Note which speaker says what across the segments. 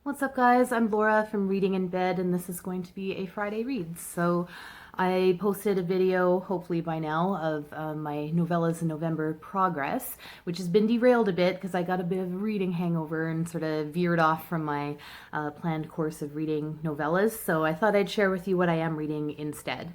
Speaker 1: What's up, guys? I'm Laura from Reading in Bed, and this is going to be a Friday Reads. So I posted a video, hopefully by now, of my Novellas in November progress, which has been derailed a bit because I got a bit of a reading hangover and sort of veered off from my planned course of reading novellas. So I thought I'd share with you what I am reading instead.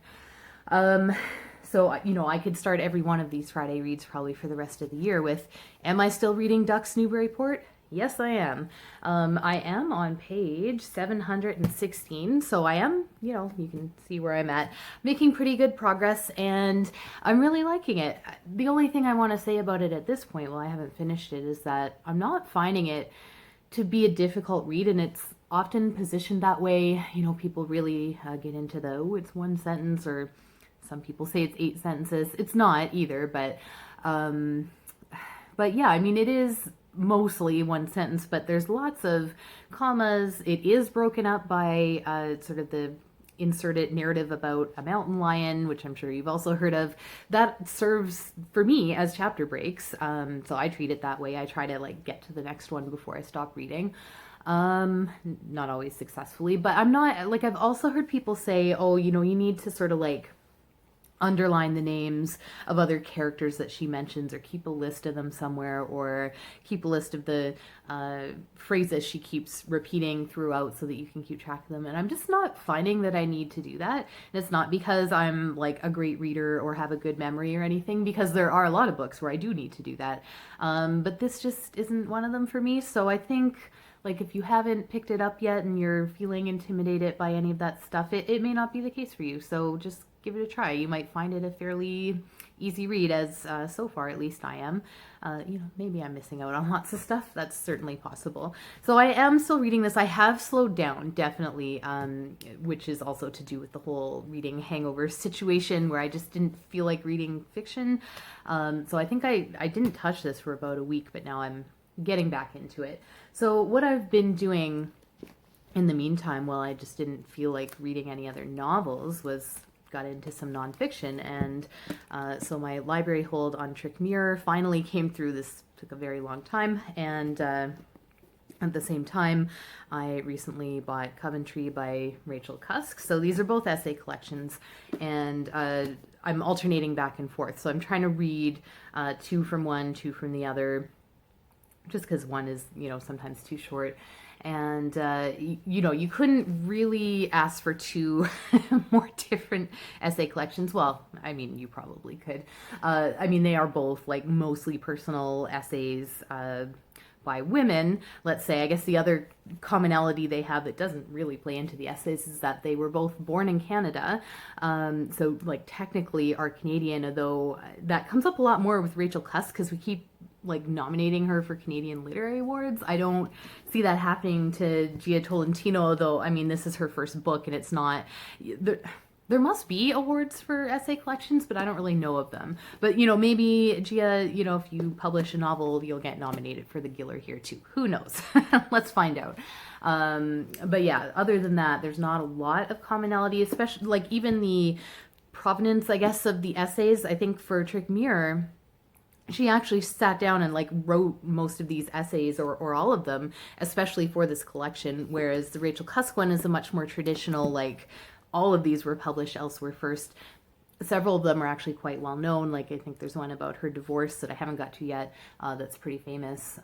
Speaker 1: So, I could start every one of these Friday Reads probably for the rest of the year with, am I still reading Ducks Newburyport? Yes, I am. I am on page 716, so I am, you can see where I'm at, making pretty good progress, and I'm really liking it. The only thing I want to say about it at this point, while I haven't finished it, is that I'm not finding it to be a difficult read, and it's often positioned that way. People really get into the, oh, it's one sentence, or some people say it's 8 sentences. It's not either, but yeah, I mean, it is mostly one sentence, but there's lots of commas. It is broken up by sort of the inserted narrative about a mountain lion, which I'm sure you've also heard of. That serves for me as chapter breaks, so I treat it that way. I try to get to the next one before I stop reading. Not always successfully, but I'm not, I've also heard people say, oh, you need to sort of underline the names of other characters that she mentions, or keep a list of them somewhere, or keep a list of the phrases she keeps repeating throughout so that you can keep track of them. And I'm just not finding that I need to do that. And it's not because I'm a great reader or have a good memory or anything, because there are a lot of books where I do need to do that. But this just isn't one of them for me. So I think if you haven't picked it up yet and you're feeling intimidated by any of that stuff, it may not be the case for you. So just give it a try. You might find it a fairly easy read, as so far at least I am. Maybe I'm missing out on lots of stuff. That's certainly possible. So I am still reading this. I have slowed down, definitely, which is also to do with the whole reading hangover situation where I just didn't feel like reading fiction. So I think I didn't touch this for about a week, but now I'm getting back into it. So what I've been doing in the meantime, while I just didn't feel like reading any other novels, was got into some nonfiction, and so my library hold on Trick Mirror finally came through. This took a very long time, and at the same time I recently bought Coventry by Rachel Cusk. So these are both essay collections, and I'm alternating back and forth. So I'm trying to read 2 from one, 2 from the other, just because one is, sometimes too short. And, you couldn't really ask for 2 more different essay collections. Well, I mean, you probably could. They are both mostly personal essays by women, let's say. I guess the other commonality they have that doesn't really play into the essays is that they were both born in Canada. So technically are Canadian, although that comes up a lot more with Rachel Cusk, because we keep nominating her for Canadian Literary Awards. I don't see that happening to Gia Tolentino, though. I mean, this is her first book, and it's not... There must be awards for essay collections, but I don't really know of them. But, maybe, Gia, if you publish a novel, you'll get nominated for the Giller here, too. Who knows? Let's find out. But yeah, other than that, there's not a lot of commonality, especially, even the provenance, I guess, of the essays. I think for Trick Mirror, she actually sat down and wrote most of these essays, or all of them, especially for this collection, whereas the Rachel Cusk one is a much more traditional, all of these were published elsewhere first. Several of them are actually quite well known. I think there's one about her divorce that I haven't got to yet, that's pretty famous.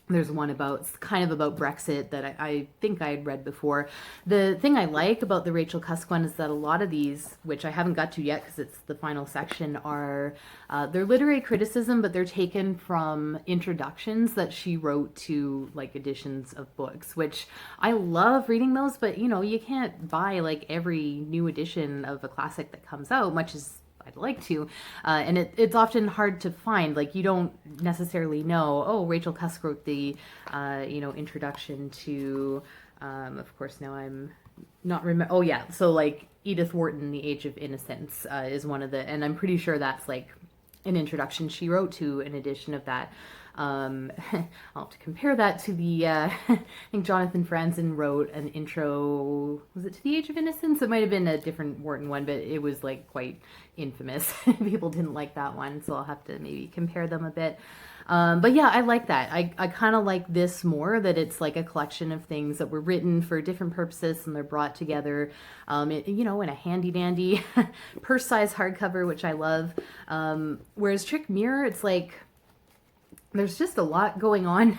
Speaker 1: There's one about Brexit that I think I had read before. The thing I like about the Rachel Cusk one is that a lot of these, which I haven't got to yet because it's the final section, are they're literary criticism, but they're taken from introductions that she wrote to editions of books, which I love reading those. But you can't buy every new edition of a classic that comes out, much as I'd like to, and it's often hard to find. You don't necessarily know, oh, Rachel Cusk wrote the introduction to of course now I'm not remember, oh yeah, so Edith Wharton, The Age of Innocence, is one of the, and I'm pretty sure that's an introduction she wrote to an edition of that. I'll have to compare that to the, I think Jonathan Franzen wrote an intro, was it to The Age of Innocence? It might have been a different Wharton one, but it was quite infamous. People didn't like that one, so I'll have to maybe compare them a bit. But yeah, I like that. I kind of like this more, that it's like a collection of things that were written for different purposes and they're brought together, in a handy dandy purse size hardcover, which I love. Whereas Trick Mirror, it's like, there's just a lot going on,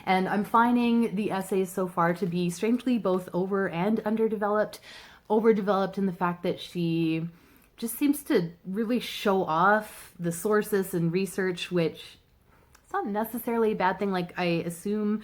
Speaker 1: and I'm finding the essays so far to be strangely both over and underdeveloped. Overdeveloped in the fact that she just seems to really show off the sources and research, which it's not necessarily a bad thing. Like, I assume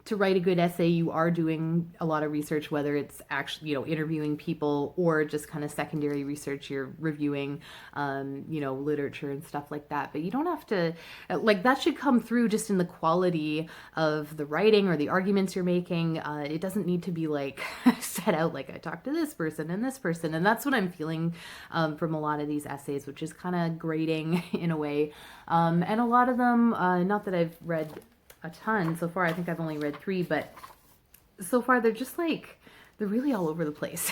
Speaker 1: to write a good essay, you are doing a lot of research, whether it's actually, interviewing people or just kind of secondary research. You're reviewing, literature and stuff like that. But you don't have to, like, that should come through just in the quality of the writing or the arguments you're making. It doesn't need to be like set out like I talked to this person and this person. And that's what I'm feeling from a lot of these essays, which is kind of grating in a way. And a lot of them, not that I've read a ton so far. I think I've only read 3, but so far they're just like, they're really all over the place.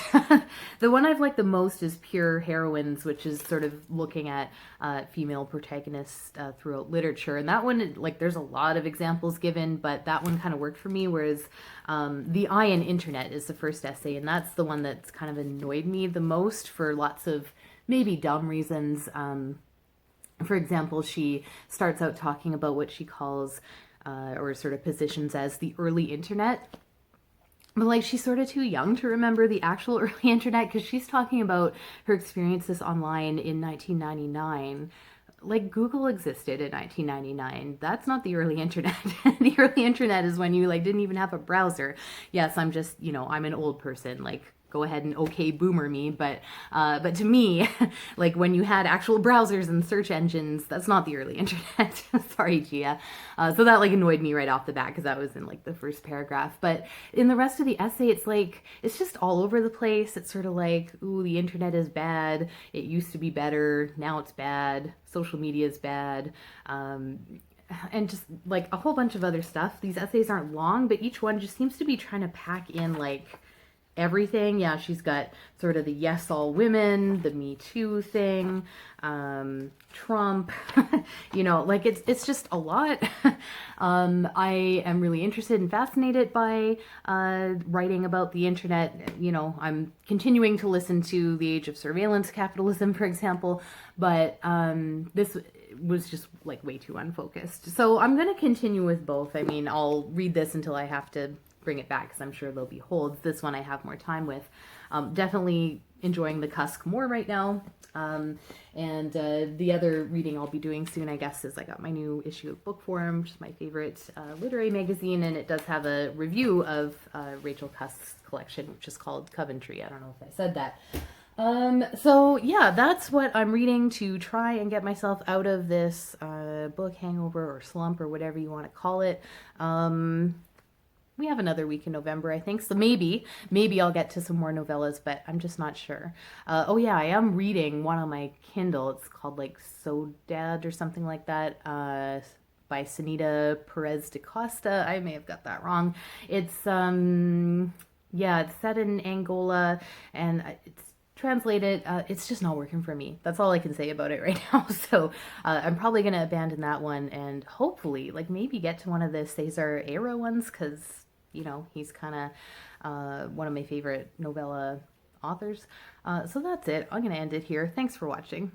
Speaker 1: The one I've liked the most is Pure Heroines, which is sort of looking at female protagonists throughout literature. And that one, like, there's a lot of examples given, but that one kind of worked for me. Whereas The Eye and Internet is the first essay, and that's the one that's kind of annoyed me the most for lots of maybe dumb reasons. For example, she starts out talking about what she calls or sort of positions as the early internet. But like, she's sort of too young to remember the actual early internet, because she's talking about her experiences online in 1999. Like, Google existed in 1999. That's not the early internet. The early internet is when you like didn't even have a browser. Yes, I'm just, I'm an old person. Like, go ahead and okay boomer me, but to me, like, when you had actual browsers and search engines, that's not the early internet. Sorry, Gia. So that like annoyed me right off the bat, because that was in like the first paragraph. But in the rest of the essay, it's like, it's just all over the place. It's sort of like, ooh, the internet is bad. It used to be better. Now it's bad. Social media is bad. And just like a whole bunch of other stuff. These essays aren't long, but each one just seems to be trying to pack in like everything. Yeah, she's got sort of the yes all women, the Me Too thing, Trump, like it's just a lot. I am really interested and fascinated by writing about the internet. I'm continuing to listen to The Age of Surveillance Capitalism, for example, but this was just like way too unfocused. So I'm going to continue with both. I mean, I'll read this until I have to bring it back, because I'm sure there'll be holds. This one I have more time with. Definitely enjoying the Cusk more right now. And the other reading I'll be doing soon, I guess, is I got my new issue of Book Forum, which is my favorite literary magazine, and it does have a review of Rachel Cusk's collection, which is called Coventry. I don't know if I said that. So yeah, that's what I'm reading to try and get myself out of this book hangover or slump or whatever you want to call it. We have another week in November, I think, so maybe I'll get to some more novellas, but I'm just not sure. Oh yeah, I am reading one on my Kindle. It's called like So Dad or something like that, by Sunita Perez de Costa. I may have got that wrong. It's it's set in Angola, and it's translated. It's just not working for me. That's all I can say about it right now. So I'm probably going to abandon that one, and hopefully like maybe get to one of the Cesar Era ones, because he's kind of one of my favorite novella authors. So that's it. I'm going to end it here. Thanks for watching.